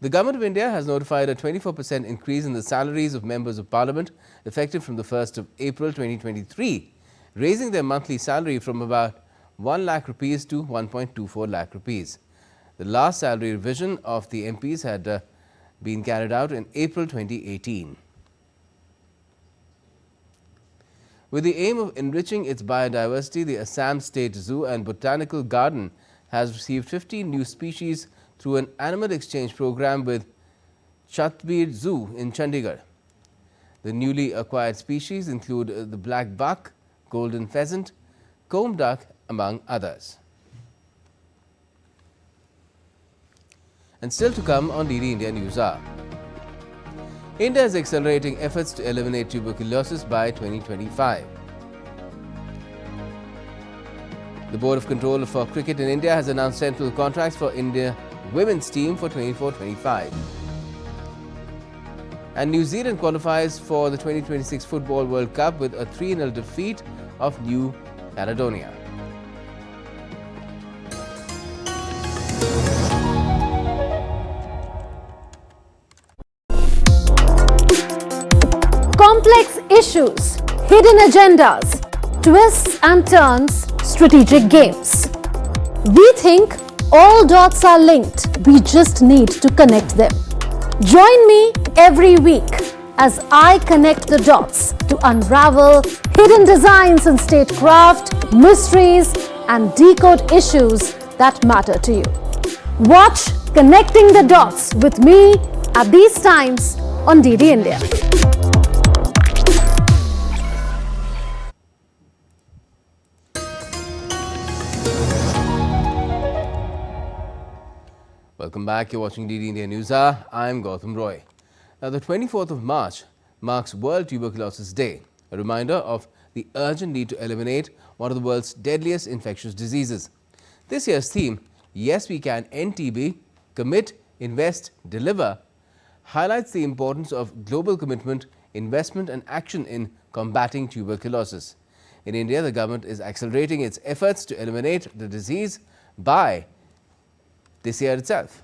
The Government of India has notified a 24% increase in the salaries of members of Parliament effective from the 1st of April 2023, raising their monthly salary from about 1 lakh rupees to 1.24 lakh rupees. The last salary revision of the MPs had been carried out in April 2018. With the aim of enriching its biodiversity, the Assam State Zoo and Botanical Garden has received 15 new species through an animal exchange program with Chatbir Zoo in Chandigarh. The newly acquired species include the black buck, golden pheasant, comb duck, among others. And still to come on DD India Newshour. India is accelerating efforts to eliminate tuberculosis by 2025. The Board of Control for Cricket in India has announced central contracts for India women's team for 24-25. And New Zealand qualifies for the 2026 Football World Cup with a 3-0 defeat of New Caledonia. Complex issues, hidden agendas, twists and turns, strategic games. We think all dots are linked, we just need to connect them. Join me every week as I connect the dots to unravel hidden designs in statecraft, mysteries, and decode issues that matter to you. Watch Connecting the Dots with me at these times on DD India. Welcome back. You're watching DD India Newshour. I'm Gautam Roy. Now, the 24th of March marks World Tuberculosis Day, a reminder of the urgent need to eliminate one of the world's deadliest infectious diseases. This year's theme, Yes We Can End TB, Commit, Invest, Deliver, highlights the importance of global commitment, investment and action in combating tuberculosis. In India, the government is accelerating its efforts to eliminate the disease by this year itself.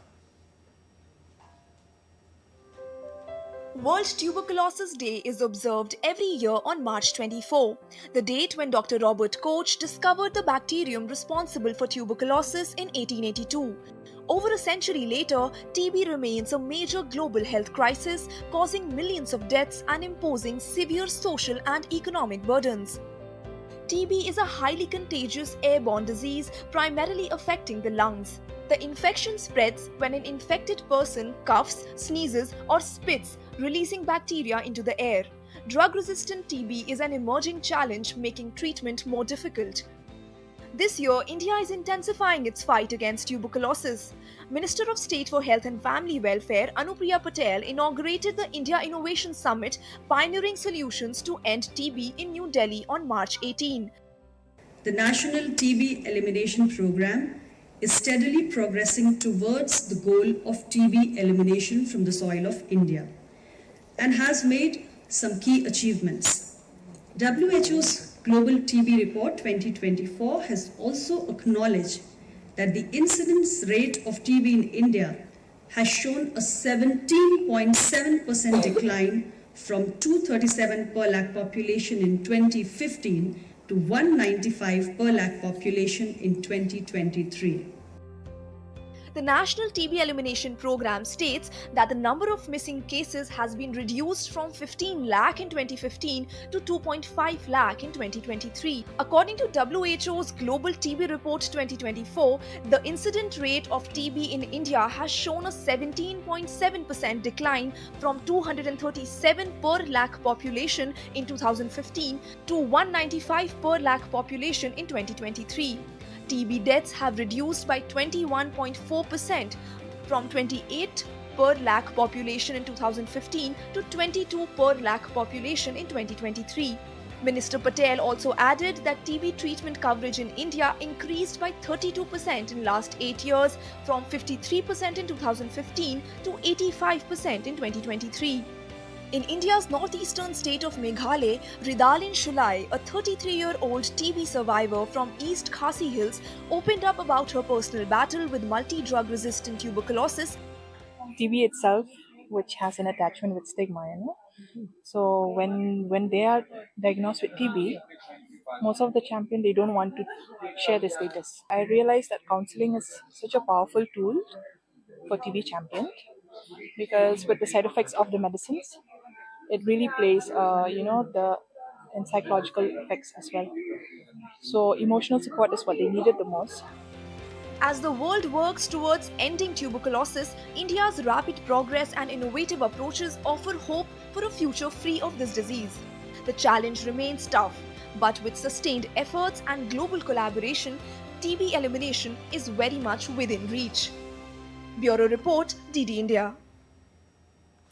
World Tuberculosis Day is observed every year on March 24, the date when Dr. Robert Koch discovered the bacterium responsible for tuberculosis in 1882. Over a century later, TB remains a major global health crisis, causing millions of deaths and imposing severe social and economic burdens. TB is a highly contagious airborne disease primarily affecting the lungs. The infection spreads when an infected person coughs, sneezes, or spits, releasing bacteria into the air. Drug-resistant TB is an emerging challenge, making treatment more difficult. This year, India is intensifying its fight against tuberculosis. Minister of State for Health and Family Welfare Anupriya Patel inaugurated the India Innovation Summit, pioneering solutions to end TB in New Delhi on March 18. The National TB Elimination Program is steadily progressing towards the goal of TB elimination from the soil of India and has made some key achievements. WHO's Global TB Report 2024 has also acknowledged that the incidence rate of TB in India has shown a 17.7% decline from 237 per lakh population in 2015 to 195 per lakh population in 2023. The National TB Elimination Program states that the number of missing cases has been reduced from 15 lakh in 2015 to 2.5 lakh in 2023. According to WHO's Global TB Report 2024, the incident rate of TB in India has shown a 17.7% decline from 237 per lakh population in 2015 to 195 per lakh population in 2023. TB deaths have reduced by 21.4% from 28 per lakh population in 2015 to 22 per lakh population in 2023. Minister Patel also added that TB treatment coverage in India increased by 32% in last 8 years, from 53% in 2015 to 85% in 2023. In India's northeastern state of Meghalaya, Riyadh in Shulai, a 33-year-old TB survivor from East Khasi Hills, opened up about her personal battle with multi-drug resistant tuberculosis. TB itself, which has an attachment with stigma, So when they are diagnosed with TB, most of the champion, they don't want to share their status. I realized that counseling is such a powerful tool for TB champions, because with the side effects of the medicines, it really plays, the and psychological effects as well. So emotional support is what they needed the most. As the world works towards ending tuberculosis, India's rapid progress and innovative approaches offer hope for a future free of this disease. The challenge remains tough, but with sustained efforts and global collaboration, TB elimination is very much within reach. Bureau Report, DD India.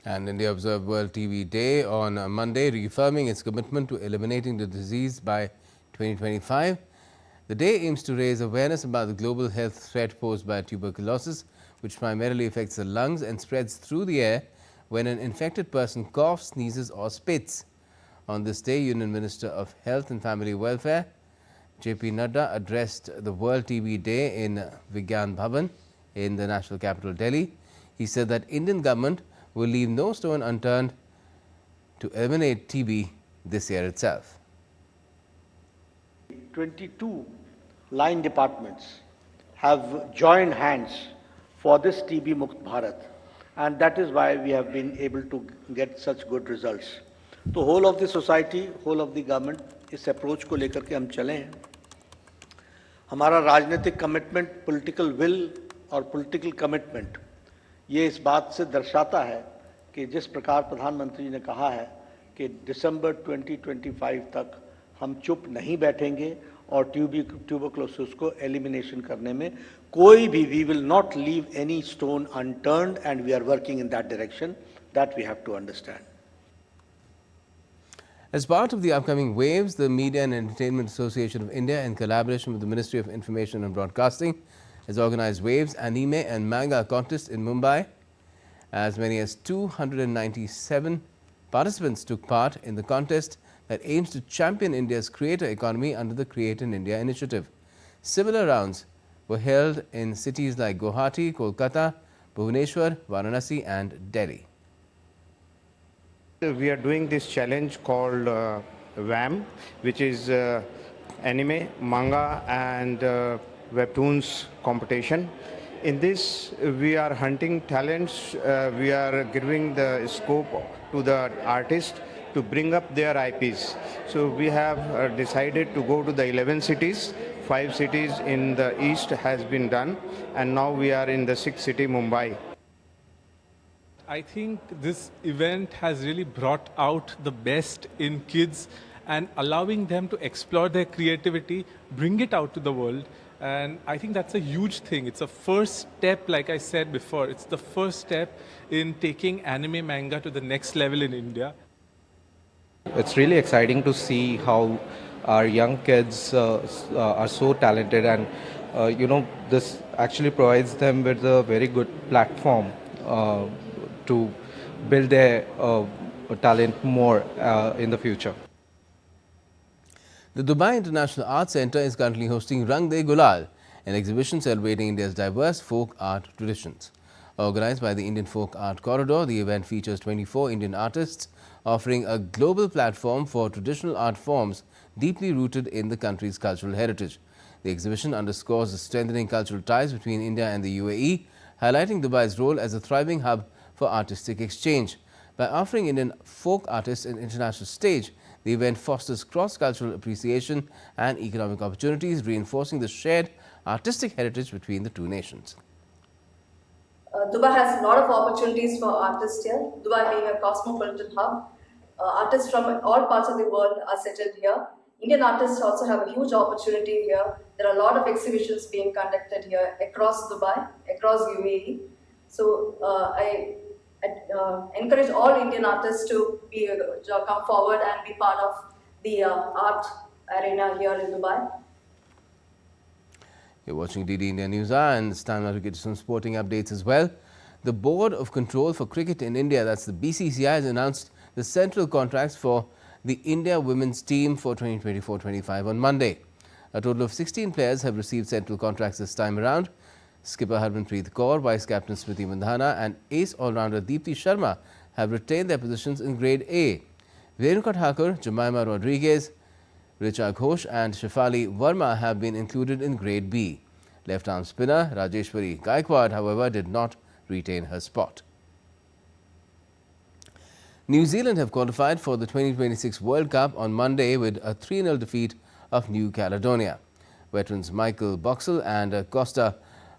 And India observed World TB Day on Monday, reaffirming its commitment to eliminating the disease by 2025. The day aims to raise awareness about the global health threat posed by tuberculosis, which primarily affects the lungs and spreads through the air when an infected person coughs, sneezes or spits. On this day, Union Minister of Health and Family Welfare, J.P. Nadda, addressed the World TB Day in Vigyan Bhavan in the national capital, Delhi. He said that Indian government will leave no stone unturned to eliminate TB this year itself. 22 line departments have joined hands for this TB Mukt Bharat, and that is why we have been able to get such good results. The whole of the society, whole of the government इस approach को लेकर के हम चले हैं. हमारा राजनीतिक commitment, political will और पॉलिटिकल कमिटमेंट ये इस बात से दर्शाता है कि जिस प्रकार प्रधानमंत्री ने कहा है कि दिसंबर 2025 तक हम चुप नहीं बैठेंगे और ट्यूबरक्लोसिस को एलिमिनेशन करने में कोई भी we will not leave any stone unturned and we are working in that direction. That we have to understand. As part of the upcoming waves, the Media and Entertainment Association of India, in collaboration with the Ministry of Information and Broadcasting, has organized Waves Anime and Manga contest in Mumbai. As many as 297 participants took part in the contest that aims to champion India's creator economy under the Create in India initiative. Similar rounds were held in cities like Guwahati, Kolkata, Bhubaneswar, Varanasi and Delhi. We are doing this challenge called WAM, which is anime, manga and webtoons competition. In this, we are hunting talents, we are giving the scope to the artists to bring up their IPs. So we have decided to go to the 11 cities. 5 cities in the east has been done, and now we are in the 6th city, Mumbai. I think this event has really brought out the best in kids and allowing them to explore their creativity, bring it out to the world. And I think that's a huge thing. It's a first step, like I said before, it's the first step in taking anime manga to the next level in India. It's really exciting to see how our young kids are so talented, and this actually provides them with a very good platform to build their talent more in the future. The Dubai International Arts Centre is currently hosting Rang De Gulal, an exhibition celebrating India's diverse folk art traditions. Organized by the Indian Folk Art Corridor, the event features 24 Indian artists offering a global platform for traditional art forms deeply rooted in the country's cultural heritage. The exhibition underscores the strengthening cultural ties between India and the UAE, highlighting Dubai's role as a thriving hub for artistic exchange. By offering Indian folk artists an international stage, the event fosters cross-cultural appreciation and economic opportunities, reinforcing the shared artistic heritage between the two nations. Dubai has a lot of opportunities for artists here. Dubai being a cosmopolitan hub, artists from all parts of the world are settled here. Indian artists also have a huge opportunity here. There are a lot of exhibitions being conducted here across Dubai, across UAE. So I encourage all Indian artists to come forward and be part of the art arena here in Dubai. You're watching DD India Newshour, and it's time now to get to some sporting updates as well. The Board of Control for Cricket in India, that's the BCCI, has announced the central contracts for the India women's team for 2024-25 on Monday. A total of 16 players have received central contracts this time around. Skipper Harmanpreet Kaur, Vice Captain Smriti Mandhana and Ace all-rounder Deepti Sharma have retained their positions in Grade A. Renuka Thakur, Jemima Rodriguez, Richa Ghosh and Shefali Verma have been included in Grade B. Left-arm spinner Rajeshwari Gaikwad, however, did not retain her spot. New Zealand have qualified for the 2026 World Cup on Monday with a 3-0 defeat of New Caledonia. Veterans Michael Boxall and Costa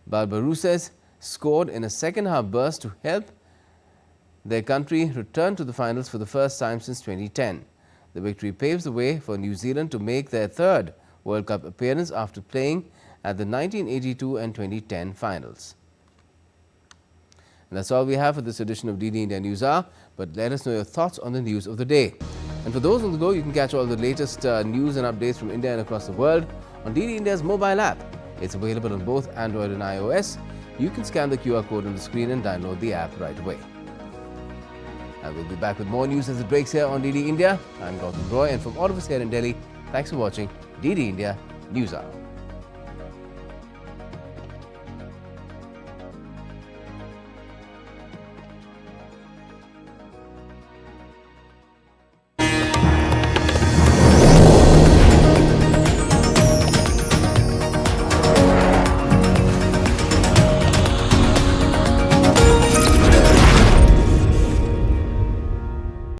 Barbarouses scored in a second-half burst to help their country return to the finals for the first time since 2010. The victory paves the way for New Zealand to make their third World Cup appearance after playing at the 1982 and 2010 finals. And that's all we have for this edition of DD India News Hour, but let us know your thoughts on the news of the day. And for those on the go, you can catch all the latest news and updates from India and across the world on DD India's mobile app. It's available on both Android and iOS. You can scan the QR code on the screen and download the app right away. And we'll be back with more news as it breaks here on DD India. I'm Gautam Roy, and from all of us here in Delhi, thanks for watching DD India News Hour.